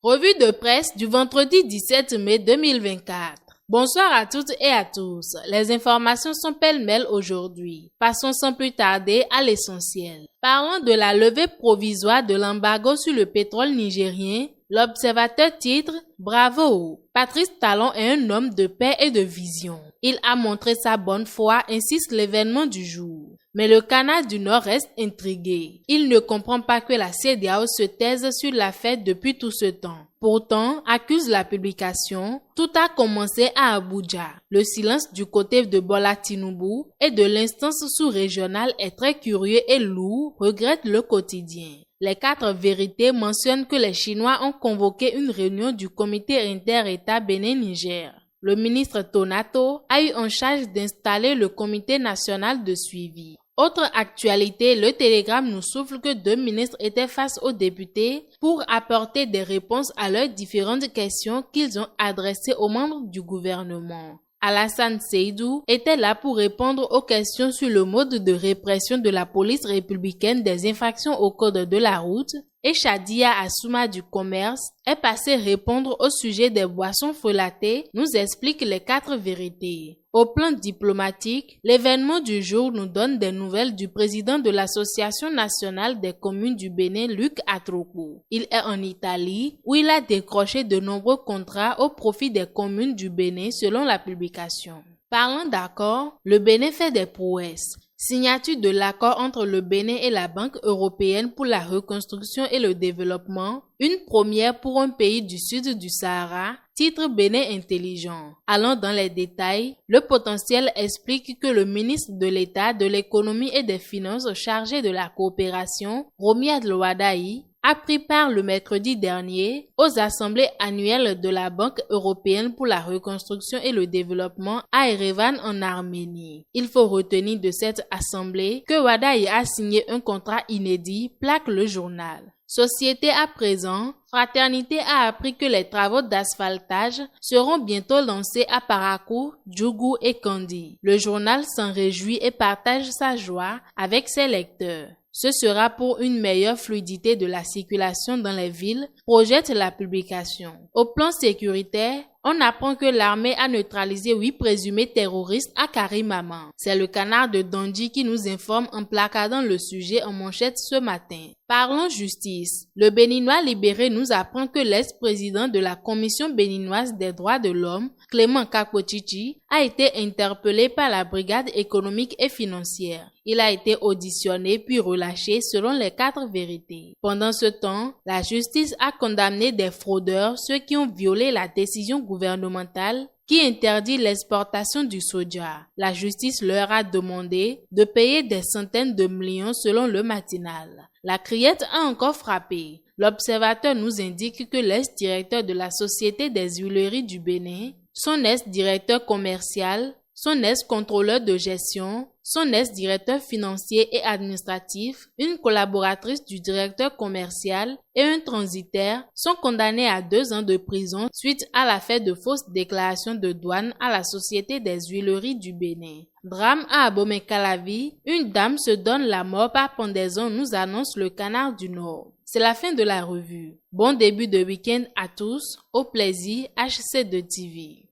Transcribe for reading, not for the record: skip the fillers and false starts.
Revue de presse du vendredi 17 mai 2024. Bonsoir à toutes et à tous. Les informations sont pêle-mêle aujourd'hui. Passons sans plus tarder à l'essentiel. Parlons de la levée provisoire de l'embargo sur le pétrole nigérien. L'Observateur titre « Bravo ». Patrice Talon est un homme de paix et de vision. Il a montré sa bonne foi, insiste l'événement du jour. Mais le Canard du Nord reste intrigué. Il ne comprend pas que la CEDEAO se taise sur l'affaire depuis tout ce temps. Pourtant, accuse la publication, tout a commencé à Abuja. Le silence du côté de Bola Tinubu et de l'instance sous-régionale est très curieux et lourd, regrette le quotidien. Les 4 vérités mentionnent que les Chinois ont convoqué une réunion du comité inter-État Bénin-Niger. Le ministre Tonato a eu en charge d'installer le comité national de suivi. Autre actualité, le Télégramme nous souffle que 2 ministres étaient face aux députés pour apporter des réponses à leurs différentes questions qu'ils ont adressées aux membres du gouvernement. Alassane Seydou était là pour répondre aux questions sur le mode de répression de la police républicaine des infractions au code de la route et Shadia Assouma du commerce est passé répondre au sujet des boissons frelatées, nous explique les 4 vérités. Au plan diplomatique, l'événement du jour nous donne des nouvelles du président de l'Association nationale des communes du Bénin, Luc Atroko. Il est en Italie où il a décroché de nombreux contrats au profit des communes du Bénin selon la publication. Parlant d'accord, le Bénin fait des prouesses. Signature de l'accord entre le Bénin et la Banque européenne pour la reconstruction et le développement, une première pour un pays du sud du Sahara, titre Bénin intelligent. Allons dans les détails, le potentiel explique que le ministre de l'État de l'économie et des finances chargé de la coopération, Romiad Louadaï, a pris part le mercredi dernier aux assemblées annuelles de la Banque européenne pour la reconstruction et le développement à Erevan en Arménie. Il faut retenir de cette assemblée que Louadaï a signé un contrat inédit, plaque le journal. Société à présent, Fraternité a appris que les travaux d'asphaltage seront bientôt lancés à Parakou, Djougou et Kandi. Le journal s'en réjouit et partage sa joie avec ses lecteurs. Ce sera pour une meilleure fluidité de la circulation dans les villes, projette la publication. Au plan sécuritaire, on apprend que l'armée a neutralisé 8 présumés terroristes à Karimama. C'est le Canard de Dandji qui nous informe en placardant le sujet en manchette ce matin. Parlons justice. Le Béninois libéré nous apprend que l'ex-président de la Commission béninoise des droits de l'homme, Clément Kakochichi, a été interpellé par la brigade économique et financière. Il a été auditionné puis relâché selon les 4 vérités. Pendant ce temps, la justice a condamné des fraudeurs, ceux qui ont violé la décision gouvernementale qui interdit l'exportation du soja. La justice leur a demandé de payer des centaines de millions selon le matinal. La criette a encore frappé. L'Observateur nous indique que l'ex-directeur de la Société des huileries du Bénin, son ex-directeur commercial, son ex-contrôleur de gestion, son ex-directeur financier et administratif, une collaboratrice du directeur commercial et un transitaire sont condamnés à 2 ans de prison suite à l'affaire de fausses déclarations de douane à la Société des huileries du Bénin. Drame à Abomey-Calavi, une dame se donne la mort par pendaison, nous annonce le Canard du Nord. C'est la fin de la revue. Bon début de week-end à tous, au plaisir HC2 TV.